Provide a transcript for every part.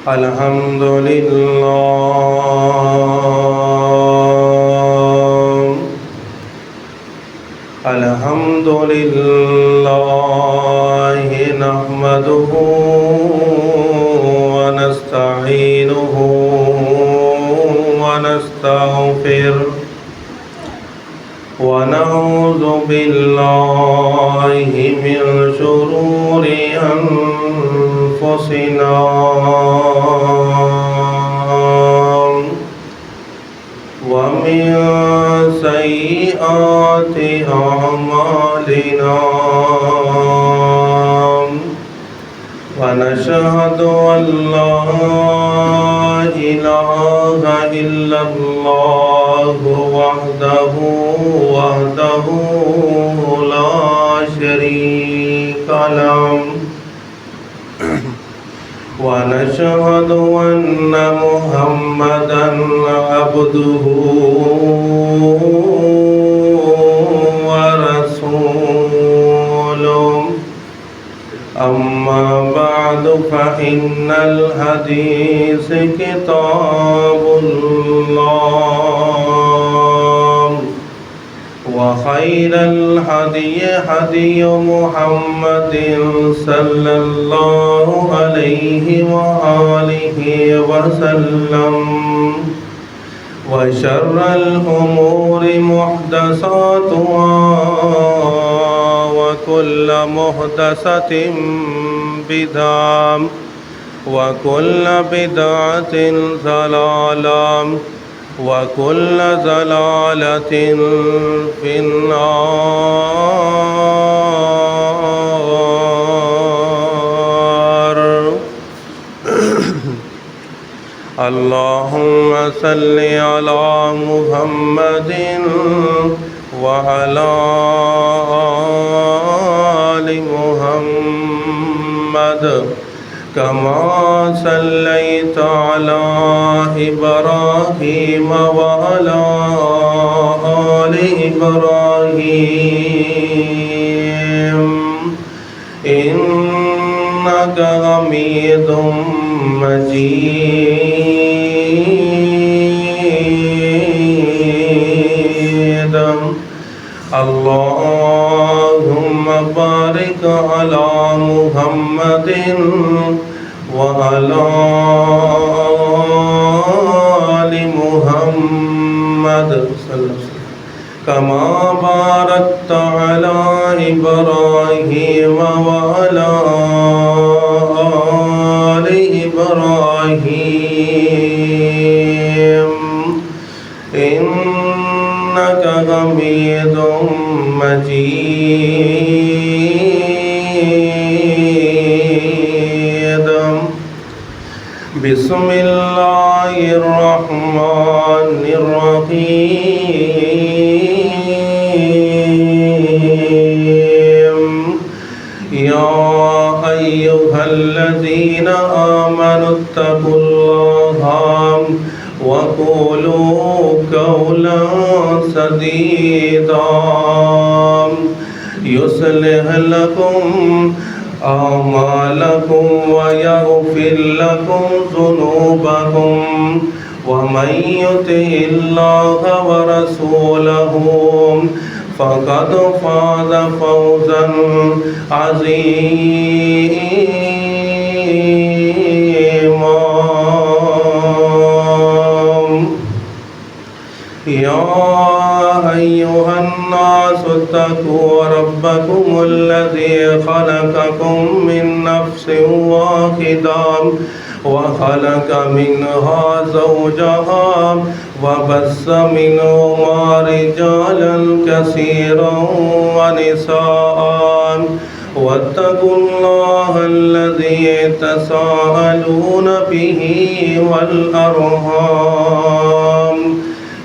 الحمد لله الحمد لله نحمده ونستعينه ونستغفره ونعوذ بالله من شرور أنفسنا ومن سيئات أعمالنا ونشهد أن لا إله إلا الله وحده لا شريك له ونشهد أن محمدا عبده ورسوله أما بعد فإن الحديث كتاب الله وخير الهدي هدي محمد صلى الله عليه وآله وسلم وشر الأمور محدثاتها وكل محدثة بدعة وكل بدعة ضلالة وكل ضلالة في النار اللهم صل على محمد وعلى آل محمد كما صليت على إبراهيم وعلى آل إبراهيم إنك حميد مجيد اللهم بارك على محمد وعلى آل محمد كما باركت على إبراهيم وعلى آل إبراهيم إنك حميد مجيد بسم الله الرحمن الرحيم يا أيها الذين آمنوا اتقوا الله وقولوا قولا سديدا يصلح لكم أعمالكم ويغفر لكم ذنوبكم ومن يطع الله ورسوله فقد فاز فوزا عظيما يا أيها الناس اتقوا ربكم الذي خلقكم من نفس واحدة وخلق منها زوجها وبث منهما رجالا كثيرا ونساء واتقوا الله الذي تساءلون به والأرحام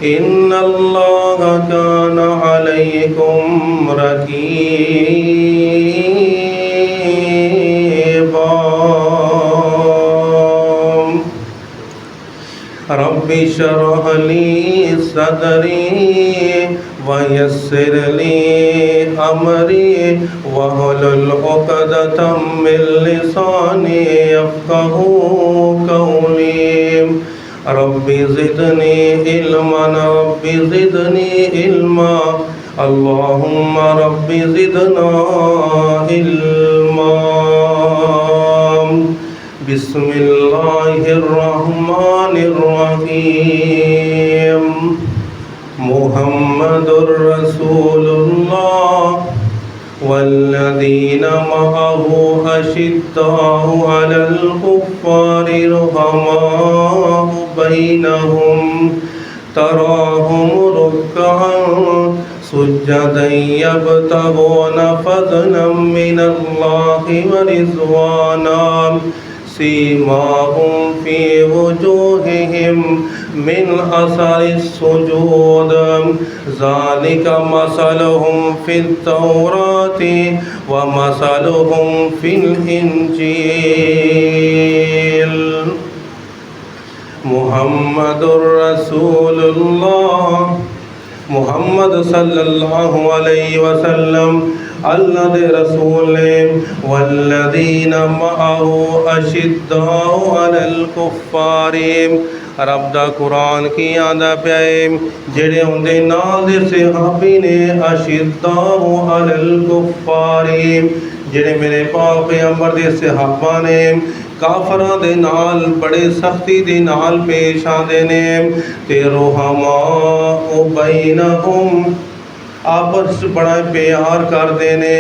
إن الله كان عليكم رقيبا رب اشرح لي صدري ويسر لي أمري واحلل عقدة من لساني يفقهوا قولي زدني علما رب زدني علما اللهم رب زدنا علما بسم الله الرحمن الرحيم محمد رسول الله والذين معه أشداء على الكفار رحماء بينهم تراهم ركعا سجدا يبتغون فضلا من الله ورضوانا سيماهم في وجوههم من أثر السجود ذلك مثلهم في التوراة ومثلهم في الإنجيل محمد رسول الله محمد صلی اللہ علیہ وسلم اللہ دے رسول نے والذین معه اشداء علی الکفار رب دا قرآن کی آندہ پیائے جڑے ہوں دے نال دے صحابی نے اشداء علی الکفار جڑے میرے پاک پیغمبر دے صحابہ نے کافراں دے نال بڑے سختی دے نال پیش آندے نے تے رحماء بینہم آپس بڑا پیار کر دینے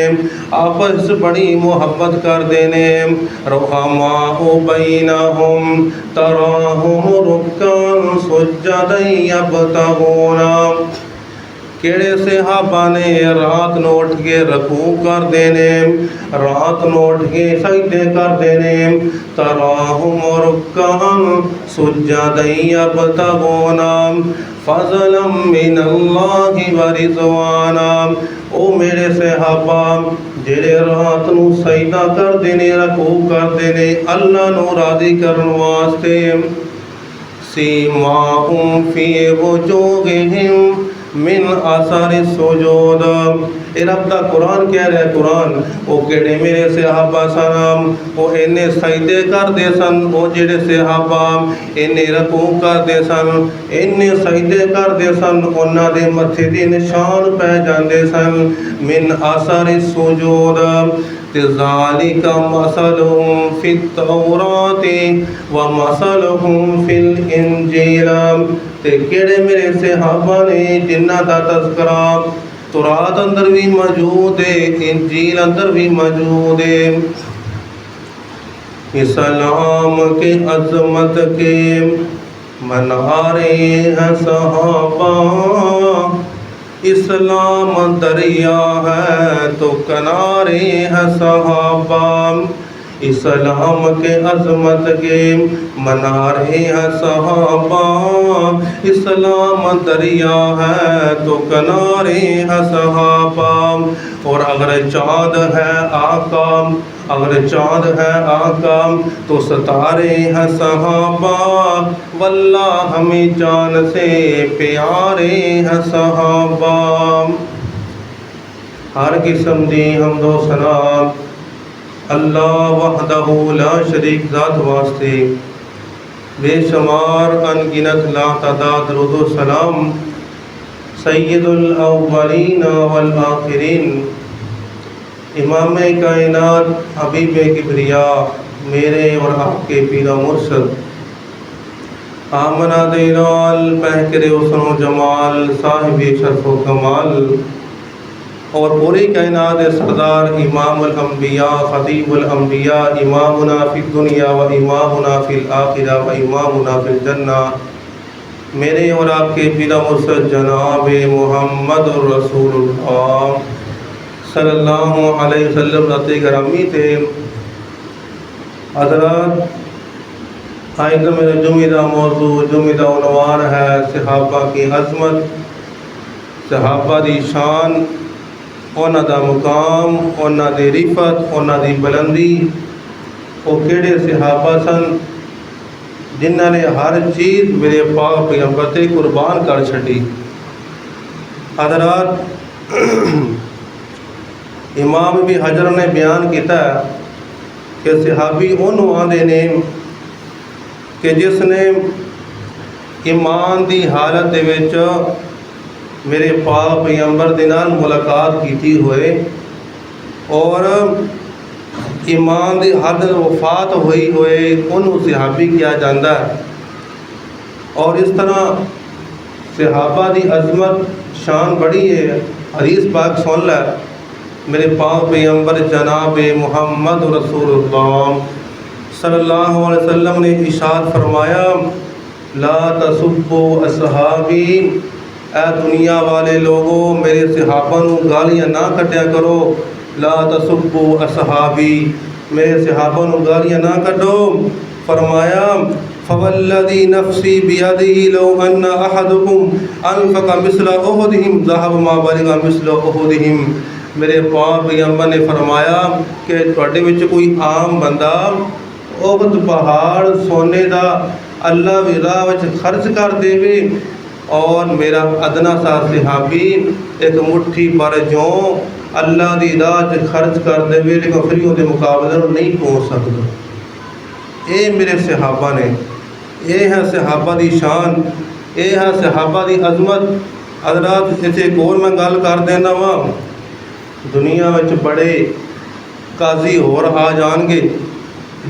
آپس بڑی محبت کر دینے رحماء بینہم تراہم رکعا سجدا یبتغون کیڑے صحابہ نے رات نو اٹھ کے رکوع کر دینے رات نو اٹھ کے سجدے کر دینے تراہم رکعا سجدا یبتغون فضلا من اللہ ورضوانا او میرے صحابہ جڑے رات نو سجدہ کر دینے رکوع کر دینے اللہ نو راضی کرن واسطے سیماہم فی وجوہہم من اثر السجود اے رب دا قرآن کہہ رہے قرآن او کیڑے میرے صحابہ سنام او انہیں سجدے کر دے سن او جڑے صحابہ انہیں رکوع کر دے سن انہیں سجدے کر دے سن انہاں دے متھے دے نشان پہ جاندے سن من اثر السجود ذالک مثلهم فی التوراۃ ومثلهم فی الانجیل تے کیڑے میرے صحابہ نے جنہ دا تذکرہ تورات اندر بھی موجود ہے انجیل اندر بھی موجود ہے اسلام کے عظمت کے منارے ہیں صحابہ اسلام دریا ہے تو کنارے ہیں صحابہ اسلام کے عظمت کے منارے ہیں صحابہ اسلام دریا ہے تو کنارے ہیں صحابہ اور اگر چاند ہے آقا اگر چاند ہے آقا تو ستارے ہیں صحابہ واللہ ہمیں جان سے پیارے ہیں صحابہ ہر قسم دی حمد و ثنا اللہ وحدہ لا شریک ذات واسطے بے شمار انگنت لا تعداد درود و سلام سید الاولین والآخرین امام کائنات حبیب کبریا میرے اور آپ کے پیر و مرشد آمنہ دیلال پہکر حسن و جمال صاحب شرف و کمال اور پوری کائنات سردار امام الانبیاء خطیب الانبیاء امامنا فی الدنیا و امامنا فی الآخرہ و امامنا فی الجنہ میرے اور آپ کے پیر مرشد جناب محمد الرسول اللہ صلی اللہ علیہ وسلم رضی گرامی تھے حضرات آئندہ میرے جمعہ موضوع جمعہ عنوان ہے صحابہ کی عظمت صحابہ دی شان اونا دا مقام اونا دی رفت اونا دی بلندی او کیڑے صحابہ سن جنہ نے ہر چیز میرے پاک پیغمبر تے قربان کر چھڑی حضرات امام ابن حجر نے بیان کیتا ہے کہ صحابی انہوں آندے نے کہ جس نے ایمان دی حالت دے وچ میرے پاک پیغمبر دے نال ملاقات کیتی ہوئے اور ایمان دی حالت وفات ہوئی ہوئے انہوں صحابی کیا جاندہ ہے۔ اور اس طرح صحابہ دی عظمت شان بڑی ہے۔ حدیث پاک سن لے، میرے پاک پیغمبر جناب محمد رسول اللہ صلی اللہ علیہ وسلم نے ارشاد فرمایا، لا تسبوا اصحابی، اے دنیا والے لوگوں میرے صحابہ نو گالیاں نہ کٹیا کرو۔ لا تسبوا اصحابی، میرے صحابہ نو گالیاں نہ کٹو۔ فرمایا فوالذی نفسی بیدہ لو ان احدکم انفق مثل احدہم ذہب ما بلغ مثل احدہم۔ میرے پاک پیغمبر نے فرمایا کہ تواڈے وچ کوئی عام بندہ احد پہاڑ سونے دا اللہ دی راہ وچ خرچ کر دے اور میرا ادنا سا صحابی ایک مٹھی پر جو اللہ دی راہ وچ خرچ کر دے لیکن فریوں دے مقابلے نہیں پہنچ سکتا۔ اے میرے صحابہ نے، اے ہے صحابہ دی شان، اے ہے صحابہ دی عظمت۔ حضرات اسے ایک اور میں گل کر دینا وا، دنیا وچ بڑے قاضی اور آ جان گے،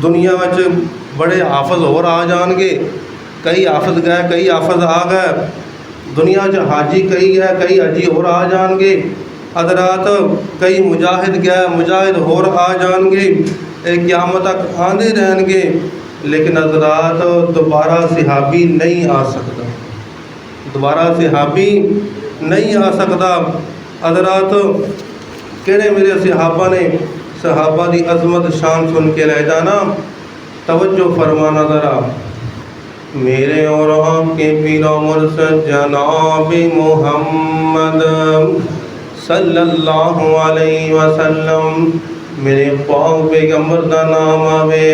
دنیا وچ بڑے حافظ اور آ جان گے، کئی حافظ گئے کئی حافظ آ گئے، دنیا وچ حاجی کئی گئے کئی حاجی اور آ جان گے، حضرات کئی مجاہد گئے مجاہد اور آ جان گے، قیامت تک آندے رہن گے، لیکن حضرات دوبارہ صحابی نہیں آ سکتا، دوبارہ صحابی نہیں آ سکتا۔ حضرات کہنے میرے صحابہ نے صحابہ دی عظمت شان سن کے لے جانا، توجہ فرمانا ذرا۔ میرے اور آپ کے پیر و مرشد جناب محمد صلی اللہ علیہ وسلم، میرے پاک پیغمبر دا نام آوے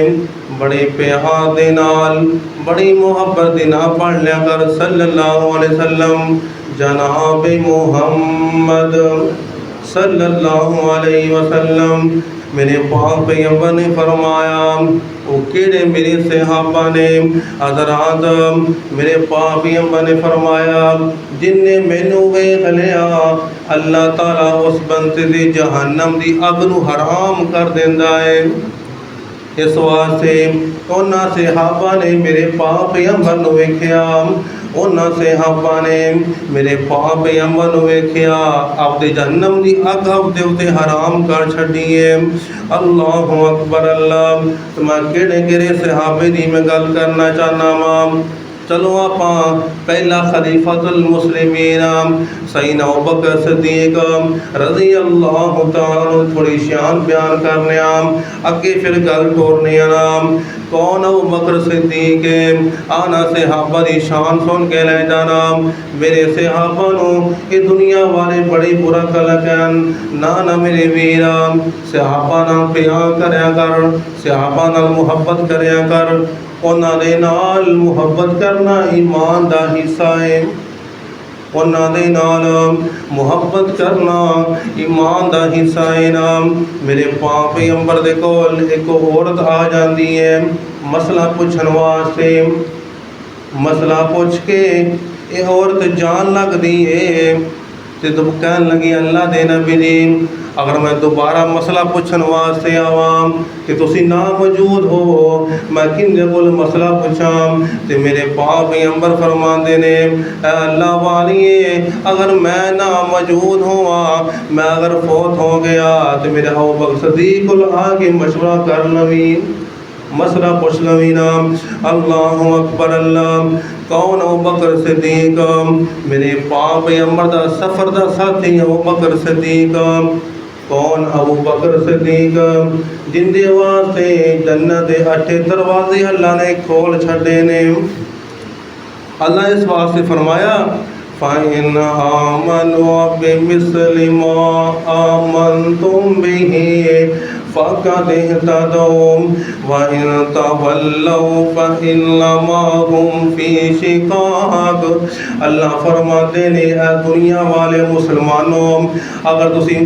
بڑے پیار دے نال بڑی محبت دے نال پڑھ لیا کر، صلی اللہ علیہ وسلم جناب محمد صلی اللہ علیہ وسلم۔ میرے پاک پیغمبر نے فرمایا، وہ کیڑے میرے صحابہ نے، حضرات میرے پاک پیغمبر نے فرمایا جن نے مینوں ویکھ لیا اللہ تعالیٰ اس بندے دی جہنم دی اگ نو حرام کر دیندا ہے۔ اس واسطے انہاں صحابہ نے میرے پاک پیغمبر نو ویکھیا، انہاں صحابہ نے میرے پاک پیغمبر نو ویکھیا، آپ دے جہنم دی اگ آپ دے اوتے حرام کر چھڈی ہے۔ اللہ اکبر اللہ۔ میں کہڑے صحابے دی میں گل کرنا چاہنا وا، چلو آپ پہلا خلیفۃ المسلمین سیدنا ابوبکر صدیق رضی اللہ تعالیٰ تھوڑی شان بیان کرنے اگے پھر گل ٹورنے کون ابوبکر صدیق آنا صحابہ دی شان سن کے لے جانا۔ میرے صحابہ نو یہ دنیا والے بڑی برا کلکن نہ میرے ویرا، صحابہ نال پیار کریا کر، صحابہ نال محبت کریا کر، انہاں دے نال محبت کرنا ایمان دا حصہ ہے، انہاں دے نال محبت کرنا ایمان دا حصہ ہے نا۔ میرے پاک پیغمبر دے کول ایک عورت آ جاندی ہے مسئلہ پوچھن واسطے، مسئلہ پوچھ کے یہ عورت جان لگ دی ہے تے تو کہن لگی اللہ دے نبی دی اگر میں دوبارہ مسئلہ پوچھن واسطے آواں کہ تسی نہ موجود ہو میں کندے کول مسئلہ پوچھاں تے میرے پاک پیغمبر فرماندے نے اے اللہ والیے اگر میں نہ موجود ہوا، میں اگر فوت ہو گیا تو میرے ابوبکر صدیق کول آ کے مشورہ کر لویں، مسئلہ پوچھ لویں نا۔ اللہ اکبر اللہ۔ کون ابوبکر صدیق؟ میرے پاک پیغمبر دا سفر دا ساتھی ابوبکر صدیق۔ کون ابوبکر صدیق؟ جن دے واسطے جنت دے 8 دروازے اللہ نے کھول چھڈے نے۔ اللہ اس واسطے فرمایا فَإِنْ آمَنُوا بِمِثْلِ مَا آمَنْتُمْ بِهِ فَقَدِ اهْتَدَوْا وَإِنْ تَوَلَّوْا فَإِنَّمَا هُمْ فِي شِقَاقٍ۔ اللہ فرماتے نے اے دنیا والے مسلمانوں اگر تسی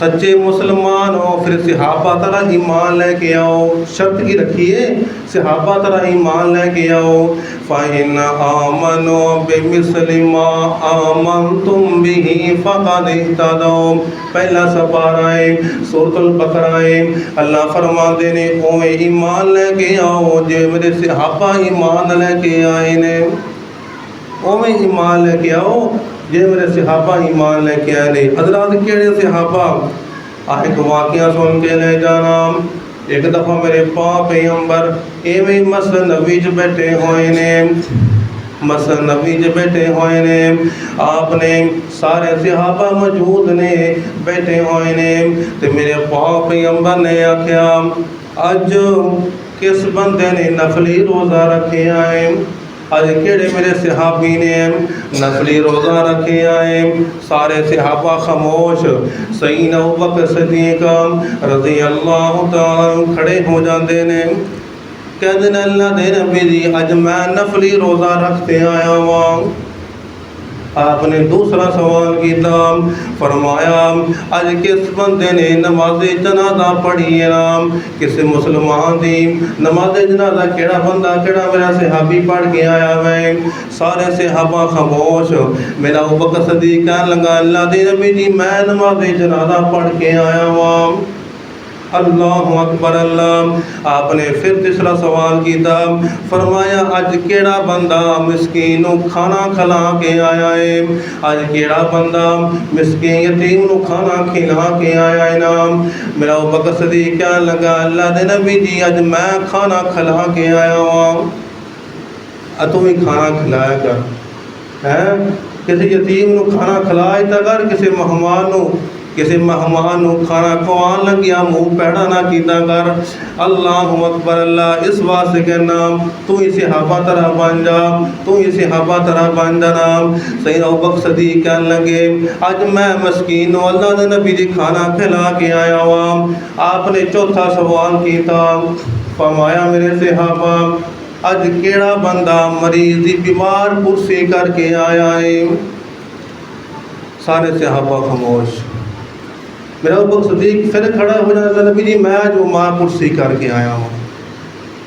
سچے مسلمان ہو پھر صحابہ طرح ایمان لے کے آؤ. شرط کی رکھیے صحابہ طرح ایمان لے کے آؤ. فَإِنْ آمَنُوا بِمِثْلِ مَا آمَنْتُمْ بِهِ فَقَدِ اهْتَدَوْا. پہلا سپارہ ہے سورۃ البقرہ ہے. اللہ فرماندے نے اوے ایمان لے کے آؤ جے میرے صحابہ ایمان لے کے آئے نے. اوے ایمان لے کے آؤ جے میرے صحابہ ایمان لے کے آئے نے. حضرات کیڑے صحابہ؟ ایک واقعہ سن کے لے جانا. ایک دفعہ میرے پاک پیغمبر ایویں مسجد نبوی وچ بیٹھے ہوئے نے. مسجد نبوی وچ بیٹھے ہوئے نے. آپ نے سارے صحابہ موجود نے بیٹھے ہوئے نے. تے میرے پاک پیغمبر نے آکھیا اج کس بندے نے نفلی روزہ رکھے آئے؟ آج کیڑے میرے صحابی نے نفلی روزہ رکھے آئے؟ سارے صحابہ خاموش. سیدنا ابوبکر صدیق رضی اللہ تعالی کھڑے ہو جاندے نے. کہندے نے اللہ دے نبی جی اج میں نفلی روزہ رکھتے آیا ہاں. آپ نے دوسرا سوال کیتا. فرمایا اج کس بندے نے نماز جنازہ پڑھی ہے؟ کسی مسلمان دی نماز جنازہ کیڑا بندہ کیڑا میرا صحابی پڑھ کے آیا ہے؟ سارے صحابہ خاموش. میرا ابوبکر صدیق کہنے لگا اللہ دے نبی جی میں نماز جنازہ پڑھ کے آیا ہوں. اللہ اکبر اللہ. آپ نے پھر تیسرا سوال کیتا. فرمایا اج کیڑا بندہ مسکین نو کھانا کھلا کے آیا ہے؟ اج کیڑا بندہ مسکین یتیم نو کھانا کھلا کے آیا ہے نام؟ میرا ابوبکر صدیق کہنے لگا اللہ دے نبی جی اج میں کھانا کھلا کے آیا ہوں. تو بھی کھانا کھلایا کر. کسی یتیم نو کھانا کھلایا تا کر. کسی مہمان نو کھانا کھوان لگیا منہ پیڑا نہ کیتا کر. اللہ اکبر اللہ. اس واسطے کہنا تو ہی صحابہ طرح بن جا. تو ہی صحابہ طرح بن جا نام. سیدنا ابوبکر صدیق کہنے لگے اج میں مسکین ہوں اللہ دے نبی جی کھانا کھلا کے آیا ہوں. آپ نے چوتھا سوال کیتا. فرمایا میرے صحابہ اج کیڑا بندہ مریض دی بیمار پرسی کر کے آیا ہے؟ سارے صحابہ خاموش. میرا ابوبکر صدیق پھر کھڑا ہو جاتا نبی جی میں جو ماں پرسی کر کے آیا ہوں.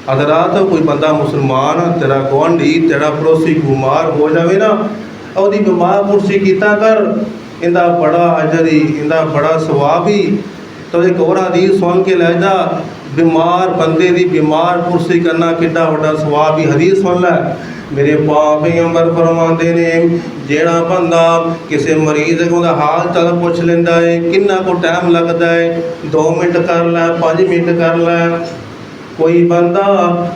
حضرات کوئی بندہ مسلمان تیرا گوانڈی تیرا پڑوسی بیمار ہو جاوے نا اور دی بیمار پرسی کیتا کر. اندہ بڑا اجری اندہ بڑا ثوابی. تو ایک اور حدیث سن کے لے جا بیمار بندے دی بیمار پرسی کرنا کڈا بڑا ثوابی. حدیث سن لے. میرے پاک پیغمبر فرماندے نے جیڑا بندہ کسی مریض کو حال چال پوچھ لیندا ہے کنا کو ٹائم لگتا ہے 2 منٹ کر لے 5 منٹ کر لے. کوئی بندہ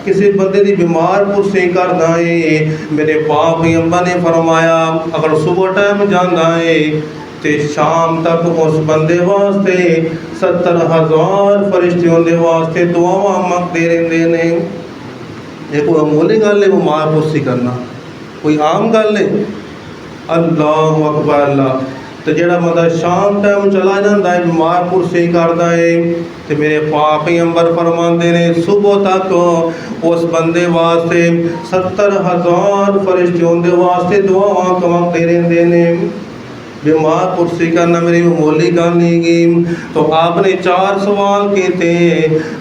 کسی بندے دی بیمار پرسی کردا ہے میرے پاک پیغمبر نے فرمایا اگر صبح ٹائم جاندا ہے تے شام تک اس بندے واسطے 70,000 فرشتے اندے واسطے دعاواں منگتے رہندے نے. یہ کوئی معمولی گل ہے بیمار پرسی کرنا؟ کوئی عام گل ہے؟ اللہ اکبر اللہ. تو جڑا بندہ شام ٹائم چلا جاتا ہے بیمار پرسی کرتا ہے تو میرے پاک پیغمبر فرماندے نے صبح تک اس بندے واسطے 70,000 فرشتے اندے واسطے دعاواں منگتے رہندے نے. بیمار پرسی کرنا میری معمولی گل نہیں گی. تو آپ نے 4 سوال کیتے.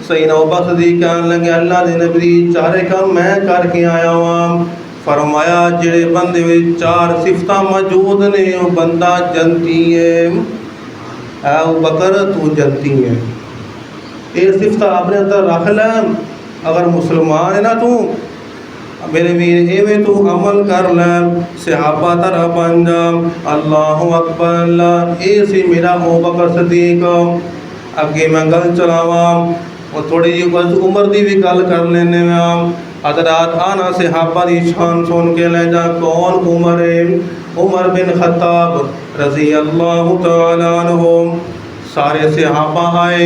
سیدنا ابوبکر صدیق کہنے لگے اللہ دے نبی 4 کام میں کر کے آیا ہوں. فرمایا جڑے بندے میں 4 صفتاں موجود نے وہ بندہ جنتی ہے. اے ابوبکر تو جنتی ہے. یہ صفت آپ نے اندر رکھ لے. اگر مسلمان ہے نا تو میرے ویر ایویں تو عمل کر لے صحابہ طرح بن جا. اللہ اکبر اللہ. اے سی میرا ابوبکر صدیق. اگے میں گل چلاواں اور تھوڑی جی عمر دی بھی گل کر لینے میں. حضرات آنا صحابہ دی شان سن کے لے جا. کون عمر ہے؟ عمر بن خطاب رضی اللہ تعالیٰ عنہ. سارے صحابہ آئے.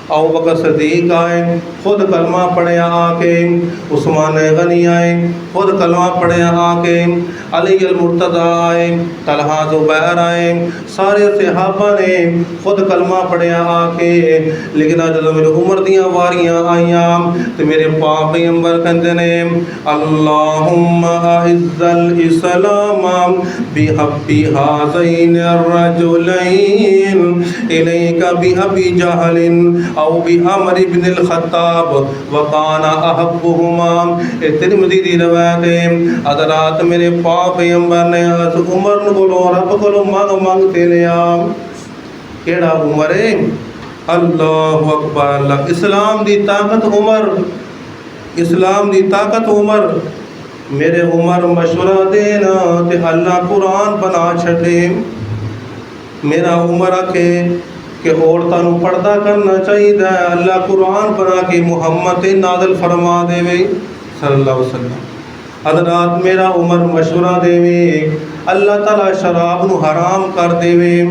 ابوبکر صدیق آئے. خود کلمہ پڑھیا آ کے، عثمان غنی آئے خود کلمہ پڑھیا آ کے، علی المرتضیٰ آئے، طلحہ زبیر آئے، سارے صحابہ نے خود کلمہ پڑھیا آ کے، لیکن جب میرے عمر دیاں واریاں آئیاں تو میرے پاک پیغمبر کہندے نے اللہم اعز الاسلام بحب ہذین الرجلین الیک بابی جہل او بعمر بن الخطاب وکان احبہما۔ ترمذی دی روایت ہے، حضرات میرے پاک پیغمبر نے اس عمر کو رب کو مانگتے لیا، کیڑا عمر ہے؟ اللہ اکبر اللہ، اسلام دی طاقت عمر، اسلام دی طاقت عمر۔ میرے عمر مشورہ دینا تے اللہ قرآن بنا چھڑے، میرا عمر آکھے کہ عورتوں نو پردہ کرنا چاہیے، اللہ قرآن بنا کے محمد نازل فرما دے صلی اللہ علیہ وسلم۔ حضرات میرا عمر مشورہ دے اللہ تعالیٰ شراب نو حرام کر دے،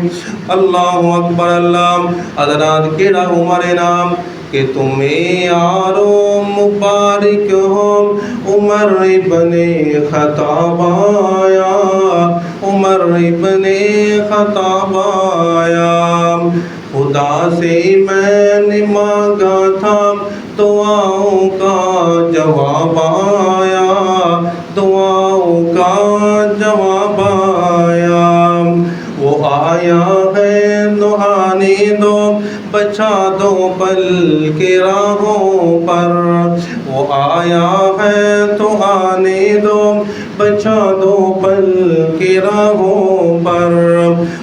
اللہ اکبر اللہ۔ حضرات کیڑا عمر نام کہ تمہیں یارو مبارک ہو، عمر ابن خطاب آیا، عمر ابن خطاب آیا، خدا سے میں نے مانگا تھا دعاؤں کا جواب آیا، دعاؤں کا جواب آیا، وہ آیا ہے نہانے دو بچا دو پل کے راہوں پر، وہ آیا ہے تو آنے دو بچا دو پل کے راہوں پر،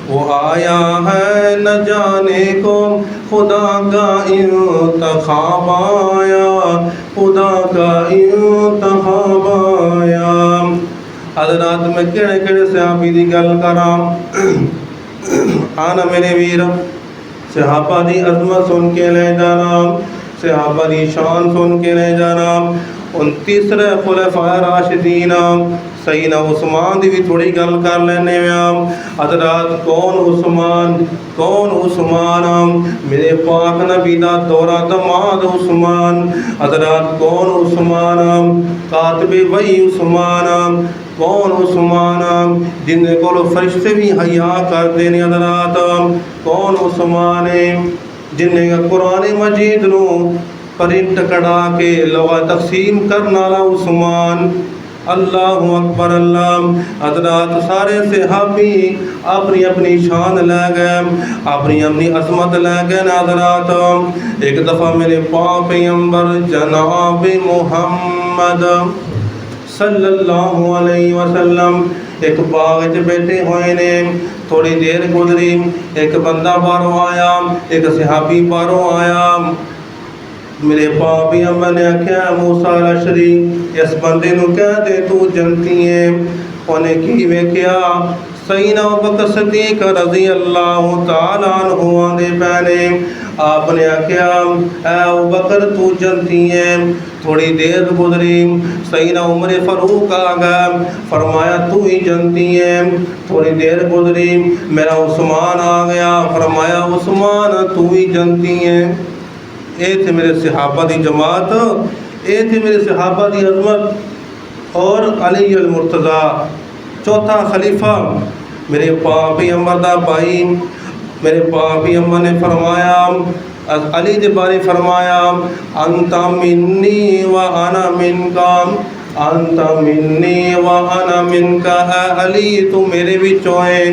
وہ آیا ہے نہ جانے کو خدا کا انتخاب آیا، خدا کا انتخاب آیا۔ حضرات میں کہڑے کہڑے صحابی دی گل کراں، آنا میرے ویر، صحابہ دی عظمت سن کے لے جانا، صحابہ دی شان سن کے لے جانا۔ ان تیسرے خلفاء راشدین سیدنا عثمان دی بھی تھوڑی گل کر لینے میں۔ حضرات کون عثمان؟ کون عثمان؟ میرے پاک نبی دا دورہ دماد عثمان۔ حضرات کون عثمان؟ کاتب وحی عثمان۔ کون عثمان؟ جن کو فرشتے بھی حیا کر دینے۔ حضرات کون عثمان ہے؟ جن نے قرآن مجید نو پرنٹ کڑا کے لغہ تقسیم کرنا والا عثمان۔ اللہ اکبر اللہ۔ حضرات سارے صحابی اپنی اپنی شان لے گئے، اپنی اپنی عظمت لے گئے۔ حضرات ایک دفعہ میرے پاک پیغمبر جناب محمد صلی اللہ علیہ وسلم ایک باغ وچ بیٹھے ہوئے نے، تھوڑی دیر گزری، ایک بندہ باہروں آیا، ایک صحابی باہروں آیا۔ میرے پاک پیغمبر نے آکھیا موسیٰ الاشری اس بندے نو کہہ دے تو جنتی ہے۔ انہیں کی ویکھیا سیدنا ابوبکر صدیق رضی اللہ تعالیٰ عنہ آندے پہنے۔ آپ نے آکھیا اے ابوبکر تو جنتی ہے۔ تھوڑی دیر گزری، سیدنا عمر فاروق آ گئے، فرمایا تو ہی جنتی ہے۔ تھوڑی دیر گزری، میرا عثمان آ گیا، فرمایا عثمان تو ہی جنتی ہے۔ اے تھے میرے صحابہ دی جماعت، اے تھے میرے صحابہ دی عظمت۔ اور علی المرتضیٰ چوتھا خلیفہ، میرے پاک پیغمبر دا بھائی، میرے پاک پیغمبر نے فرمایا علی دے بارے فرمایا انت منی و انا منکا، انت منی و انا منکا، اے علی تو میرے وچوں ہے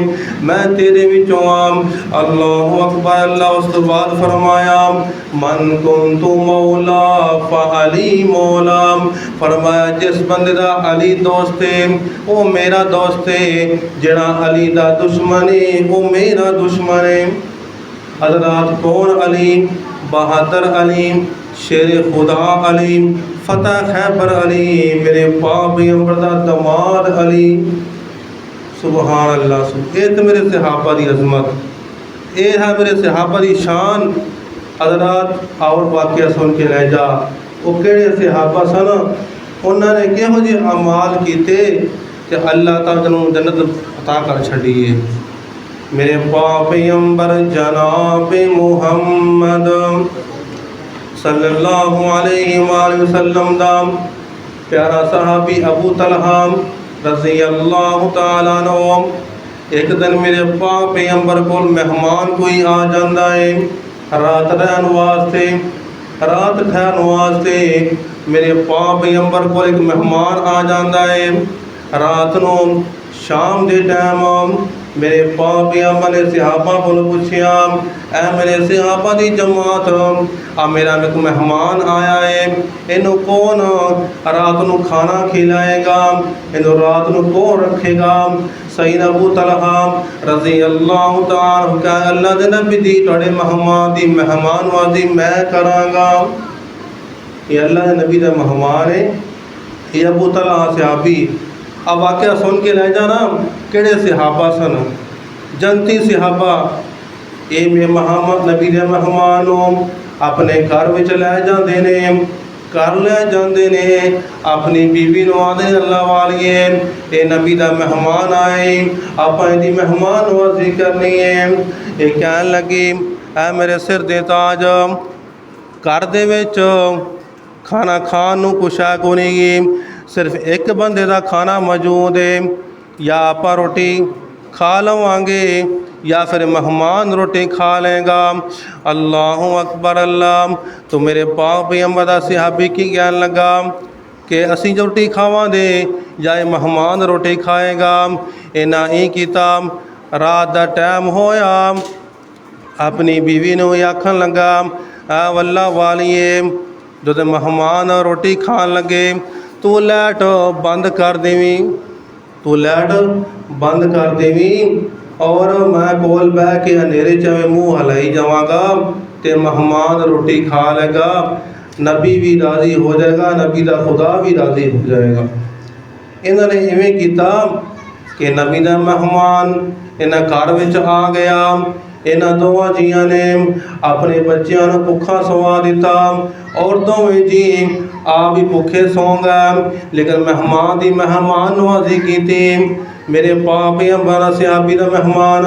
میں تیرے وچوں ہاں۔ اللہ اکبر اللہ۔ اس کے بعد فرمایا من کنت مولا فعلی مولا، فرمایا جس بندے دا علی دوست ہے وہ میرا دوست ہے، جڑا علی دا دشمن ہے وہ میرا دشمن ہے۔ حضرات کون علی؟ بہادر علی، شیر خدا علی، فتح خیبر علی، میرے پاک پیغمبر دا داماد علی۔ سبحان اللہ۔ یہ تو میرے صحابہ دی عظمت، یہ ہے میرے صحابہ دی شان۔ حضرات اور واقعہ سن کے لے جا، وہ کہڑے صحابہ سن، انہوں نے کہہو جے اعمال کیتے کہ اللہ تعالیٰ جنت عطا کر چھڑیے۔ میرے پاک پیغمبر جناب محمد صلی اللہ علیہ وآلہ وسلم دا پیارا صحابی ابو طلحہ رضی اللہ تعالیٰ عنہ ایک دن میرے پاک پیغمبر کو مہمان کوئی آ جاندہ ہے رات رہن واسطے رات ٹھہرن واسطے میرے پاک پیغمبر کو ایک مہمان آ جاندہ ہے رات نو شام دے ٹائم میرے پاک پیغمبر نے صحابہ کو پوچھیا اے میرے صحابہ دی جماعت میرا ایک مہمان آیا ہے انہوں کون رات نو کھانا کھلائے گا انہوں رات نو کون رکھے گا سید ابو طلحہ رضی اللہ تعالیٰ کہ اللہ دے نبی دی توڑے مہمان دی مہمان وازی میں کراں گا یہ اللہ دے نبی دا مہمان ہے یہ ابو طلحہ صحابی اب واقعہ سن کے لے جانا کیڑے صحابہ سن جنتی صحابہ اے میں محمد نبی دے مہمانوں اپنے گھر وچ لے جاندے نے گھر لے جاندے نے اپنی بیوی نو آدھے اللہ والیے اے نبی دا مہمان آئے آپ دی مہمان نوازی کرنی ہے اے کہنے لگی اے میرے سر دے تاج گھر دے وچ کھانا کھان نو کچھ ہے کو نہیں صرف ایک بندے دا کھانا موجود ہے یا آپ روٹی کھا لواں گے یا پھر مہمان روٹی کھا لیں گا اللہ اکبر اللہ تو میرے پاک پیغمبر دا صحابی کی کہنے لگا کہ اسی جو روٹی کھاواں دے یا مہمان روٹی کھائے گا اینا ہی کتاب رات دا ٹائم ہویا اپنی بیوی نو آکھن لگا اے واللہ والیے جو مہمان روٹی کھان لگے تو لائٹ بند کر دیویں تو لائٹ بند کر دیویں اور میں کول بہ کے اندھیرے چویں منہ ہلائی جاواں گا تے مہمان روٹی کھا لے گا نبی بھی راضی ہو جائے گا نبی دا خدا بھی راضی ہو جائے گا انہوں نے ایویں کیتا کہ نبی دا مہمان انہاں گھر وچ آ گیا انہاں دوواں جیاں نے اپنے بچیاں نو بھکھا سوا دیتا اور دوویں جی آپ بھی بھکھے سو گئے لیکن مہمان دی مہمان نوازی کیتی میرے پاک پیغمبر صحابی دا مہمان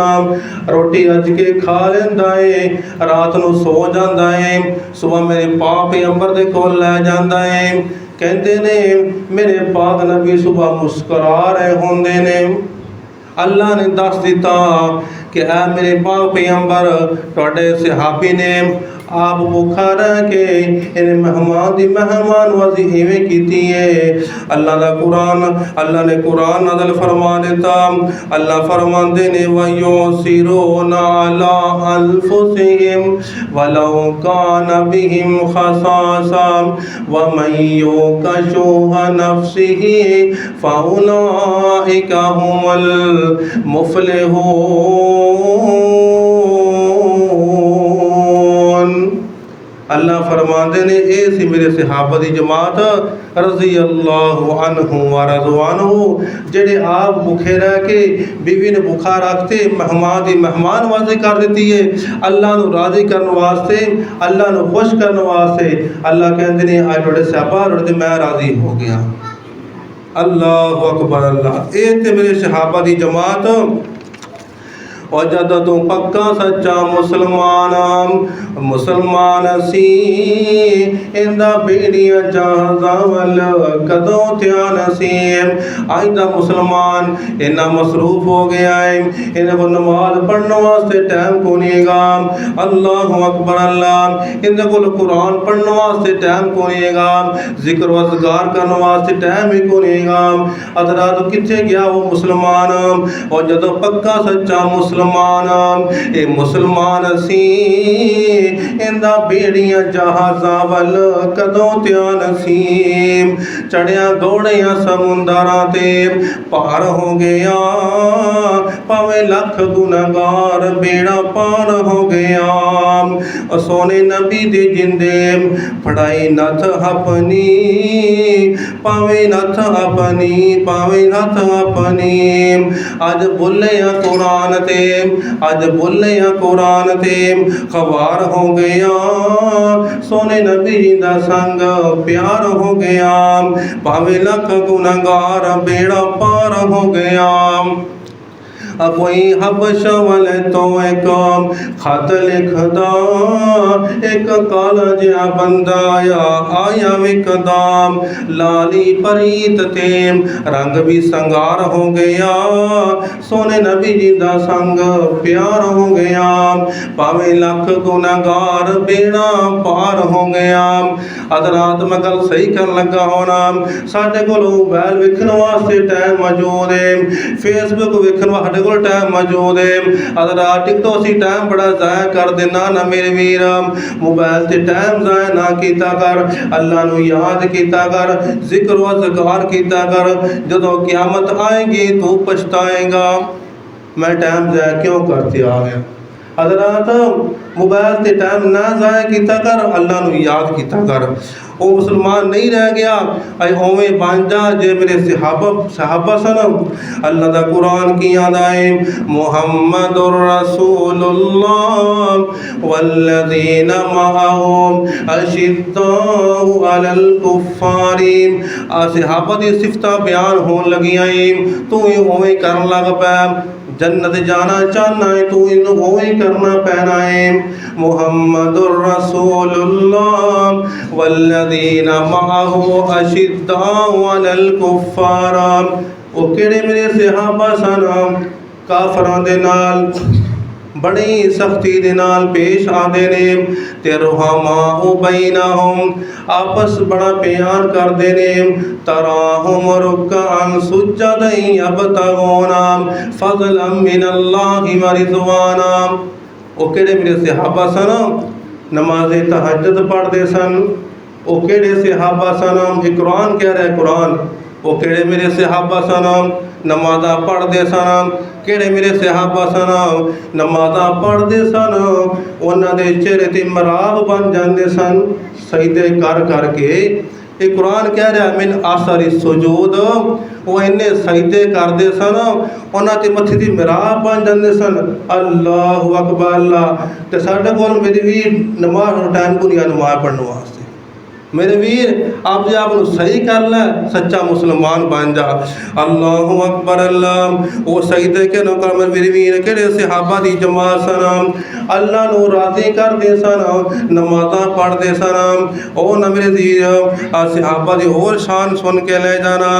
روٹی اج کے کھا لیندا ہے رات نو سو جاندا ہے صبح میرے پاک پیغمبر دے کول لے جاندا ہے کہندے نے میرے پاک نبی صبح مسکرا رہے ہوندے نے اللہ نے دس دیتا کہ اے میرے پاک پیغمبر توڑے صحابی نے آپ بھوکھا رہ کے انہیں مہمان دی مہمان وزی ایویں کیتی ہے اللہ دا قرآن اللہ نے قرآن نازل فرما دیتا اللہ فرمان دینے وَيُؤْثِرُونَ عَلَىٰ أَنفُسِهِمْ وَلَوْ كَانَ بِهِمْ خَصَاصَةٌ وَمَن يُوقَ شُحَّ نَفْسِهِ فَأُولَٰئِكَ هُمُ الْمُفْلِحُونَ اللہ فرماندے نے اے سی میرے صحابہ دی جماعت رضی اللہ عنہ ورضوانہ جڑے آپ بھوکے رہ کے بیوی نے بھوکا رکھتے مہمان دی مہمان واضح کر دیتی ہے اللہ نو راضی کرنے واسطے اللہ نو خوش کرنے واسطے اللہ کہندے نے آج بڑے صحابہ اور میں راضی ہو گیا اللہ اکبر اللہ اے تے میرے صحابہ دی جماعت اور جد تو پکا سچا مسلمان سی اندہ بیڑیا جہازاں ول کدوں تھیان سی آئندہ مسلمان انہا مصروف ہو گیا ہے انہا کو نماز پڑھنے واسطے ٹائم کو نہیں گا اللہ اکبر اللہ انہا کو قرآن پڑھنے واسطے ٹائم کو نہیں گا ذکر و اذکار کرنے واسطے ٹائم ہی کو نہیں گا حضرات کتھے گیا وہ مسلمان اور جد پکا سچا مسلمان اے مسلمان سی اندہ بیڑیاں جہازاں ول کدوں تیان سی چڑھیاں گوڑیاں سمندراں تے پار ہو گیا پاویں لکھ گناہگار بیڑا پار ہو گیا سونے نبی دے جندے پڑھائی نتھ اپنی پاویں نتھ اپنی پاویں نتھ اپنی آج بھلیا قرآن تے آج بھلیا قرآن تے خوار ہو گیا سونے نبی دا سنگ پیار ہو گیا پاویں لکھ گناہگار بیڑا پار ہو گیا کوئی حبش والے تو ایک خط لکھدا ایک کالا جہا بندہ آیا وکدا لالی پریت تے رنگ بھی سنگار ہو گیا سونے نبی جی دا سنگ پیار ہو گیا پاویں لکھ گناہگار بیڑا پار ہو گیا حضرات میں گل صحیح کر لگا ہونا ساڈے کول موبائل ویکھن واسطے ٹائم موجود ہے فیس بک ویکھن واسطے کول ٹائم موجود ہے حضرات ٹک ٹاک سی ٹائم بڑا ضائع کر دینا نہ میرے ویر موبائل تے ٹائم ضائع نہ کیتا کر اللہ نو یاد کیتا کر ذکر و اذکار کیتا کر جدوں قیامت آئے گی تو پچھتائے گا میں ٹائم ضائع کیوں کرتے آ گیا حضرات موبائل تے ٹائم نہ ضائع کیتا کر اللہ نو یاد کیتا کر وہ مسلمان نہیں رہ گیا اے اویں بن جا جے میرے صحابہ سن اللہ دا قرآن کی یاد آئے محمد الرسول اللہ والذین معهم اشداء علی الکفار صحابہ دی صفتاں بیان ہون لگی آئیں تو اویں کرن لگ پے جنت جانا چاہنا ہے تو انہوں ہوئی کرنا پینا ہے محمد الرسول اللہ والذین معه اشداء علی الکفار او کیڑے میرے صحابہ سن کافراں دے نال بڑی سختی دے نال پیش آدے نے تے رحماء بینہم آپس بڑا پیار کر دے نے تراہم رکعا سجدا یبتغون فضلا من اللہ ورضوانا او کیڑے میرے صحابہ سن نماز تہجد پڑھ دے سن او کیڑے صحابہ سن یہ قرآن کہہ رہا ہے قرآن او کیڑے میرے صحابہ سن نمازاں پڑھ دے سن کیڑے میرے صحابہ سن نمازاں پڑھ دے سن انہاں دے چہرے تے مراغ بن جاندے سن سجدے کر کر کے یہ قرآن کہہ رہا ہے من اثر السجود وہ انہیں سجدے کر دے سن انہاں تے متھے تے مراغ بن جاندے سن اللہ اکبر اللہ تے ساڈے کول میری بھی نماز ٹائم کو نہیں نماز پڑھن واسطے میرے ویر آپ جب آپ صحیح کر لیں سچا مسلمان بن جا اللہ اکبر اللہ وہ سجدے کے نکر میرے ویر کہڑے صحابہ دی جماعت سن اللہ نو راضی کر دے سن نمازاں پڑھ دے سن او نہ میرے ویر صحابہ دی اور شان سن کے لے جانا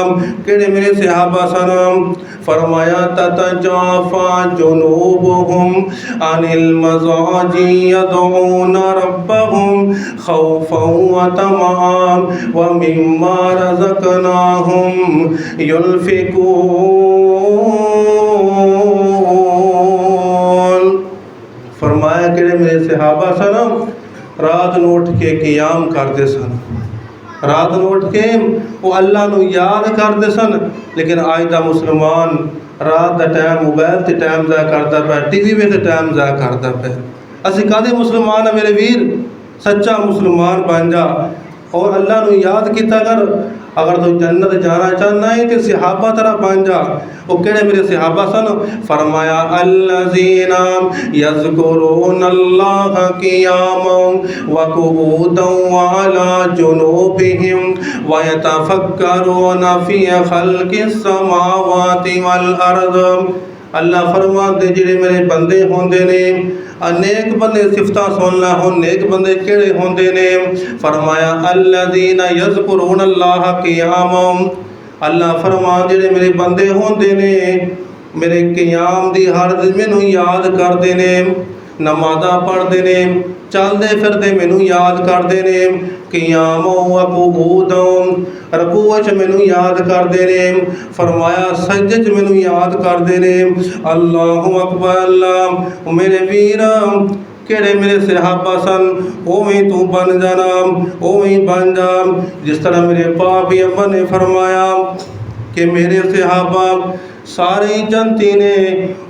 کہڑے میرے صحابہ سن فرمایا تتجافا جنوبهم عن المضاجع يدعون ربهم خوفا وطمعا ومما رزقناهم ينفقون فرمایا کہ میرے صحابہ سن رات نو اٹھ کے قیام کرتے سن رات نو اٹھ کے وہ اللہ نو یاد کرتے سن لیکن آج دا مسلمان رات دا ٹائم موبائل تے ٹائم ضائع کرتا پیا ٹی وی میں تے ٹائم ضائع کرتا پیا اسی کدے مسلمان ہیں میرے ویر سچا مسلمان بن جا اور اللہ نو یاد کیتا کر اگر تو جنت جانا چاہنا ہے تو صحابہ طرح بن جا وہ کہڑے میرے صحابہ سن فرمایا الذین یذکرون اللہ قیاما وقعودا وعلی جنوبہم ویتفکرون فی خلق السماوات والارض اللہ فرماتے جڑے میرے بندے ہوندے نے نیک بندے صفتہ سننا ہون نیک بندے کیڑے ہوندے نے فرمایا الذین یذکرون اللہ قیاما اللہ فرما جڑے میرے بندے ہوندے نے میرے قیام دی ہر دن مینوں یاد کردے نے نمازاں پڑھدے نے چلدے پھردے مینوں یاد کردے نے قیام و قعود رکوع وچ مینوں یاد کردے نے فرمایا سجدے وچ مینوں یاد کردے نے اللہ اکبر اللہ میرے ویر کیڑے میرے صحابہ سن اوویں تو بن جانا اوویں بن جا جس طرح میرے باپ اما نے فرمایا کہ میرے صحابہ سارے جنتی نے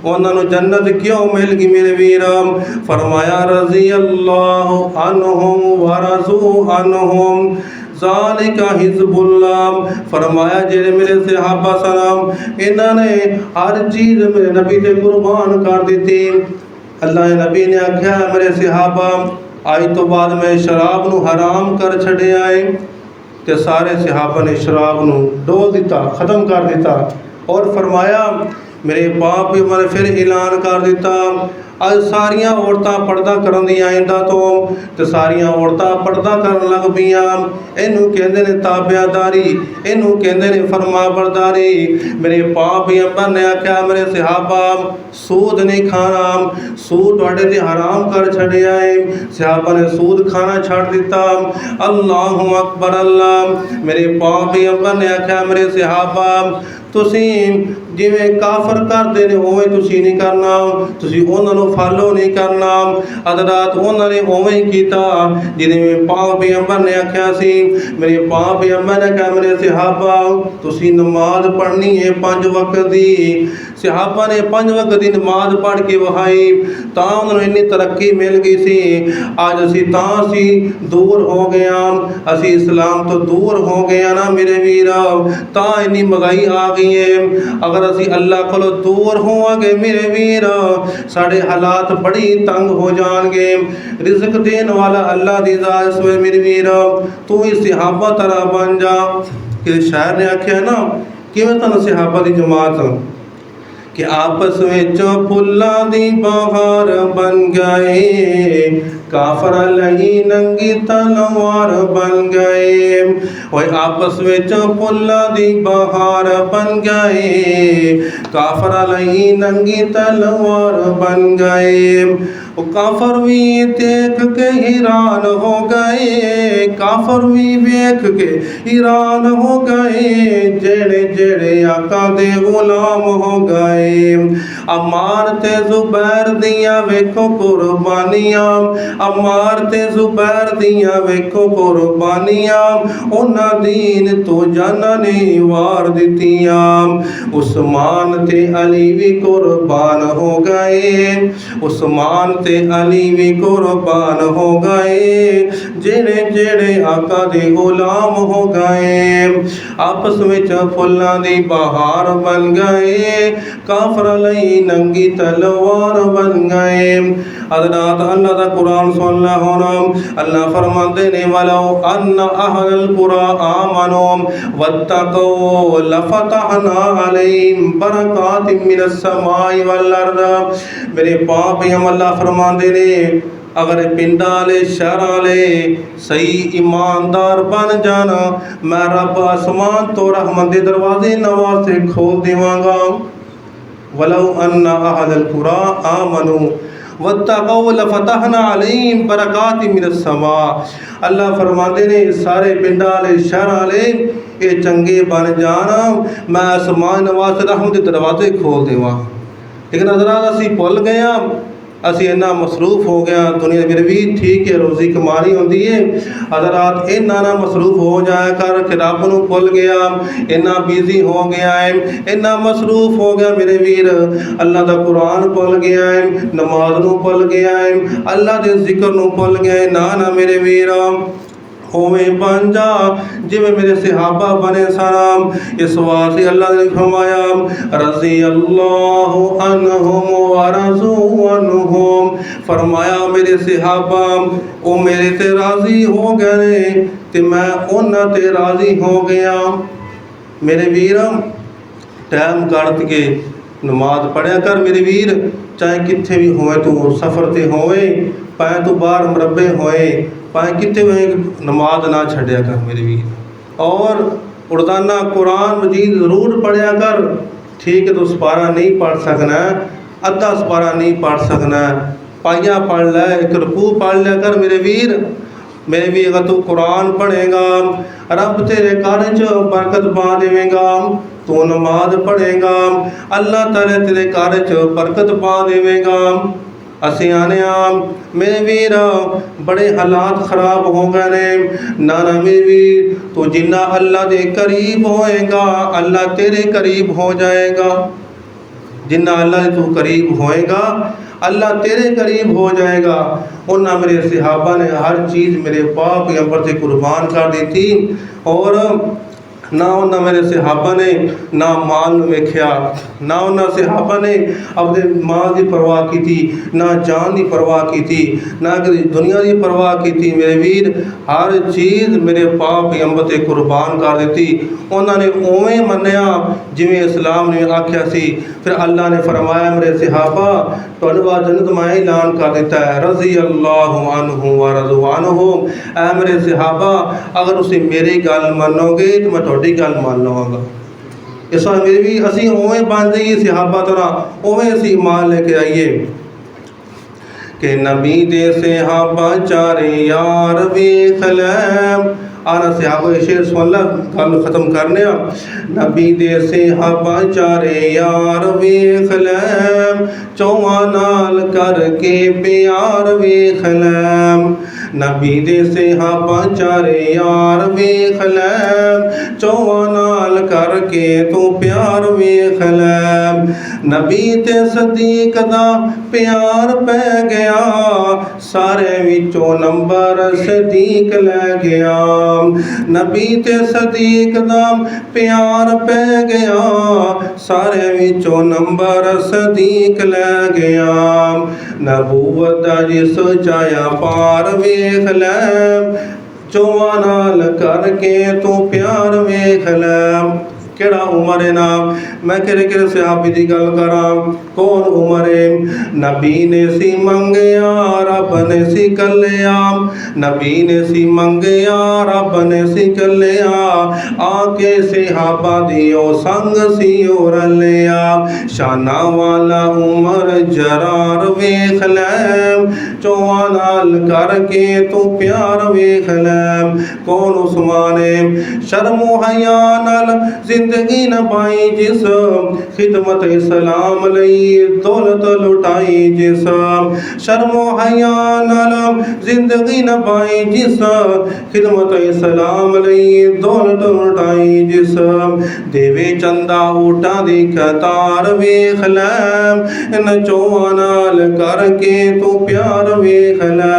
انہوں نے جنت کیوں مل گئی میرے ویرام فرمایا رضی اللہ عنہم ورضوا عنہم ذالک حزب اللہ فرمایا جڑے میرے صحابہ سلام انہوں نے ہر چیز میرے نبی تے قربان کر دیتی اللہ نبی نے آکھیا میرے صحابہ آج تو بعد میں شراب نو حرام کر چھڑے آئے تے سارے صحابہ نے شراب نو ڈول دیتا ختم کر دیتا اور فرمایا میرے پاک پیغمبر نے پھر اعلان کر دیتا ਅੱਜ ਸਾਰੀਆਂ ਔਰਤਾਂ ਪਰਦਾ ਕਰਨ ਦੀਆਂ ਇਹਨਾਂ ਤੋਂ ਤੇ ਸਾਰੀਆਂ ਔਰਤਾਂ ਪਰਦਾ ਕਰਨ ਲੱਗ ਪਈਆਂ। ਇਹਨੂੰ ਕਹਿੰਦੇ ਨੇ ਤਾਬਿਆਦਾਰੀ, ਇਹਨੂੰ ਕਹਿੰਦੇ ਨੇ ਫਰਮਾਬਰਦਾਰੀ। ਮੇਰੇ ਪਾਕ ਪੈਗੰਬਰ ਨੇ ਆਖਿਆ ਮੇਰੇ ਸਹਾਬਾ ਸੂਦ ਨਹੀਂ ਖਾਣਾ, ਸੂਦ ਤੁਹਾਡੇ ਤੇ ਹਰਾਮ ਕਰ ਛੱਡਿਆ ਹੈ। ਸਹਾਬਾ ਨੇ ਸੂਦ ਖਾਣਾ ਛੱਡ ਦਿੱਤਾ। ਅੱਲਾਹੁ ਅਕਬਰ ਅੱਲਾਹ। ਮੇਰੇ ਪਾਕ ਪੈਗੰਬਰ ਨੇ ਆਖਿਆ ਮੇਰੇ ਸਹਾਬਾ ਤੁਸੀਂ ਜਿਵੇਂ ਕਾਫਰ ਕਰਦੇ ਨੇ ਉਵੇਂ ਤੁਸੀਂ ਨਹੀਂ ਕਰਨਾ, ਤੁਸੀਂ ਉਹਨਾਂ ਨੂੰ ਫਾਲੋ ਨਹੀਂ ਕਰਨਾ। ਹਜ਼ਰਤ ਉਹਨਾਂ ਨੇ ਉਵੇਂ ਹੀ ਕੀਤਾ ਜਿਵੇਂ ਪਾਕ ਪੈਗੰਬਰ ਨੇ ਆਖਿਆ ਸੀ। ਮੇਰੇ ਪਾਕ ਪੈਗੰਬਰ ਨੇ ਕਿਹਾ ਮੇਰੇ ਸਹਾਬਾ ਤੁਸੀਂ ਨਮਾਜ਼ ਪੜ੍ਹਨੀ ਹੈ 5 ਵਕਤ ਦੀ। ਸਹਾਬਾ ਨੇ 5 ਵਕਤ ਦੀ ਨਮਾਜ਼ ਪੜ੍ਹ ਕੇ ਵਹਾਈ ਤਾਂ ਉਹਨਾਂ ਨੂੰ ਇੰਨੀ ਤਰੱਕੀ ਮਿਲ ਗਈ ਸੀ। ਅੱਜ ਅਸੀਂ ਦੂਰ ਹੋ ਗਏ ਹਾਂ, ਅਸੀਂ ਇਸਲਾਮ ਤੋਂ ਦੂਰ ਹੋ ਗਏ ਹਾਂ ਨਾ ਮੇਰੇ ਵੀਰ, ਤਾਂ ਇੰਨੀ ਮਹਿੰਗਾਈ ਆ ਗਈ ਹੈ। ਅਗਰ ਅਸੀਂ ਅੱਲਾਹ ਕੋਲੋਂ ਦੂਰ ਹੋਵਾਂਗੇ ਮੇਰੇ ਵੀਰ ਸਾਡੇ ਹਾਲਾਤ ਬੜੀ ਤੰਗ ਹੋ ਜਾਣਗੇ। ਰਿਜ਼ਕ ਦੇਣ ਵਾਲਾ ਅੱਲਾਹ ਦੀ ਜ਼ਾਤ ਸੋਏ ਮੇਰੇ ਵੀਰ ਤੂੰ ਹੀ ਸਹਾਬਾ ਤਰ੍ਹਾਂ ਬਣ ਜਾ। ਕਿ ਸ਼ਾਇਰ ਨੇ ਆਖਿਆ ਨਾ ਕਿਵੇਂ ਤੁਹਾਨੂੰ ਸਹਾਬਾ ਦੀ ਜਮਾਤ کہ آپس وچوں پھلاں دی بہار بن گئے، کافر علیہ ننگی تلوار بن گئے۔ وہ آپس وچوں پھلاں دی بہار بن گئے، کافر علیہ ننگی تلوار بن گئے۔ وہ کافر بھی دیکھ کے حیران ہو گئے، کافر بھی دیکھ کے حیران ہو گئے، جڑے جڑے آقا دے غلام ہو گئے۔ عمار تے زبیر دیاں ویکھو قربانیاں، عمار تے زبیر دیاں ویکھو قربانیاں، انہاں دین تو جانا نے وار دتیاں۔ عثمان تے علی بھی قربان ہو گئے، عثمان تے علی بھی قربان ہو گئے، جڑے جڑے آقا دے غلام ہو گئے۔ آپس وچ پھلاں دی بہار بن گئے، کافر علیہ ننگی تلوار بن گئے۔ حضرات اللہ دا قرآن سن لے ہونا، اللہ فرماتے نے وَلَوْ أَنَّ أَهْلَ الْقُرَىٰ آمَنُوا وَاتَّقَوْا لَفَتَحْنَا عَلَيْهِمْ بَرَكَاتٍ مِّنَ السَّمَاءِ وَالْأَرْضِ۔ میرے پاک پیغمبر اللہ فرماتے نے اگر پنڈ والے شہر والے صحیح ایماندار بن جانا میں رب آسمان تو رحمت دے دروازے نواز سے کھول دیواں گا۔ وَلَوْ أَنَّ أَهْلَ الْقُرَىٰ آمَنُوا وَاتَّقَوْا لَفَتَحْنَا عَلَيْهِمْ بَرَكَاتٍ مِّنَ السَّمَاءِ۔ اللہ فرماتے نے سارے پنڈ والے شہر والے یہ چنگے بن جانا میں آسمان نواز سے رحمت دے دروازے کھول دیواں۔ لیکن حضرات اسی بھول گئے اسی اتنا مصروف ہو گیا دنیا میں بھی ٹھیک ہے روزی کماری ہوندی ہے حضرات اتنا نہ مصروف ہو جایا کر کہ رب نو بھول گیا اتنا بیزی ہو گیا ہے اتنا مصروف ہو گیا میرے ویر اللہ دا قرآن بھول گیا ہے نماز نو بھول گیا ہے اللہ دے ذکر نو بھول گیا ہے نہ میرے ویر ہوئے بن جا جی میں میرے صحابہ بنے سلام اس واسطے اللہ نے فرمایا رضی اللہ عنہم ورضوا عنہم فرمایا میرے صحابہ وہ میرے تے راضی ہو گئے تے میں انہاں تے راضی ہو گیا۔ میرے ویر ٹائم کٹ کے نماز پڑھیا کر میرے ویر چاہے کتھے بھی ہوئے تو سفر تے ہوئے پائیں تو باہر مربے ہوئے پائیں کتنے ہوئے نماز نہ چھڑیا کر میرے بھی اور اردانہ قرآن مجید ضرور پڑھیا کر ٹھیک ہے تو سپارہ نہیں پڑھ سکنا ہے ادھا سپارہ نہیں پڑھ سکنا ہے پائیاں پڑھ لے ایک رکوع پڑھ لیا کر میرے ویر میرے بھی اگر تو قرآن پڑھے گا رب تیرے کارج برکت پا دے گا تو نماز پڑھے گا اللہ تعالیٰ تیرے کارج برکت پا دے گا۔ اسی آنے میرے ویر بڑے حالات خراب ہو گئے نانا میرے ویر تو جنہ اللہ دے قریب ہوئے گا اللہ تیرے قریب ہو جائے گا جنہ اللہ دے تو قریب ہوئے گا اللہ تیرے قریب ہو جائے گا۔ انہاں میرے صحابہ نے ہر چیز میرے پاک پیغمبر سے قربان کر دی تھی اور نہ انہاں میرے صحابہ نے نہ مال نو ویکھیا، نہ انہاں صحابہ نے اپنے مال دی پرواہ کیتی، نہ جان دی پرواہ کیتی، نہ دنیا دی پرواہ کیتی۔ میرے ویر ہر چیز میرے پاک پیغمبر تے قربان کر دیتی۔ انہاں نے اوویں منیا جویں اسلام نے آکھیا سی۔ پھر اللہ نے فرمایا میرے صحابہ تہاڈے واسطے جنت میں اعلان کر دیتا ہے، رضی اللہ عنہ ورضوا عنہ۔ اے میرے صحابہ اگر تسی میری گل منو گے تو میں تہاڈی گل مان لواں گا۔ اس واسطے میرے بھی اسی اوویں بن جائیے صحابہ طرح، اوویں اسی ایمان لے کے آئیے کہ نبی دے صحابہ چارے یار ویکھ لے۔ آنا صحابہ شعر سن اللہ گل ختم کرنے۔ نبی دے صحابہ چارے یار ویکھ لے، چواں نال کر کے پیار ویکھ لے۔ نبی دے صحابہ چارے یار ویکھ لے، چواں نال کر کے تو پیار ویکھ لے۔ نبی تے صدیق دا پیار پہ گیا، سارے وچوں نمبر صدیق لے گیا۔ نبی تے صدیق دا پیار پہ گیا، سارے وچوں نمبر صدیق لے گیا۔ نبوت دا جس چایا پار ویکھ لے، چواں نال کر کے تو پیار ویکھ لے۔ کیڑا عمر ہے نام میں کہڑے صحابی دی گل کراں، کون عمر ہے؟ نبی نے سی منگیا رب نے سی کلیا، نبی نے سی منگیا رب نے سی کلیا، آ کے صحابہ دیو سنگ سی او رلیا۔ شانہ والا عمر جرار ویکھ لے، چواں نال کر کے تو پیار ویکھ لے۔ کون عثمان ہے؟ شرم و حیا نال زندگی نہ پائی جس، خدمت اسلام لئی دولت لٹائی جس۔ شرم و حیا نال زندگی نہ پائی جس، خدمت اسلام لئی دولت لٹائی جس۔ دیوے چندہ اوٹاں دی قطار ویکھ لے، نچواں نال کر کے تو پیار ویکھ لے۔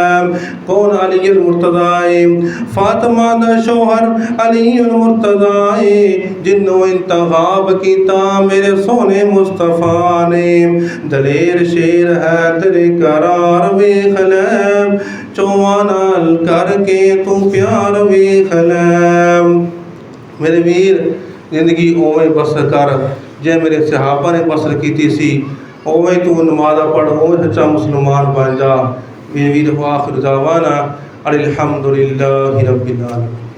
کون علی المرتضی؟ فاطمہ دا شوہر علی المرتضی، جنوں انتخاب کیتا میرے سونے مصطفیٰ نے۔ دلیر شیر حیدر قرار ویکھ لے، چواں نال کر کے تو پیار ویکھ لے۔ میرے ویر زندگی اوویں بسر کر جے میرے صحابہ نے بسر کیتی سی، اوویں تو نمازاں پڑھ، اوویں سچا مسلمان بن جا۔ میرے ویر آخر دعوانا الحمدللہ رب العالمین۔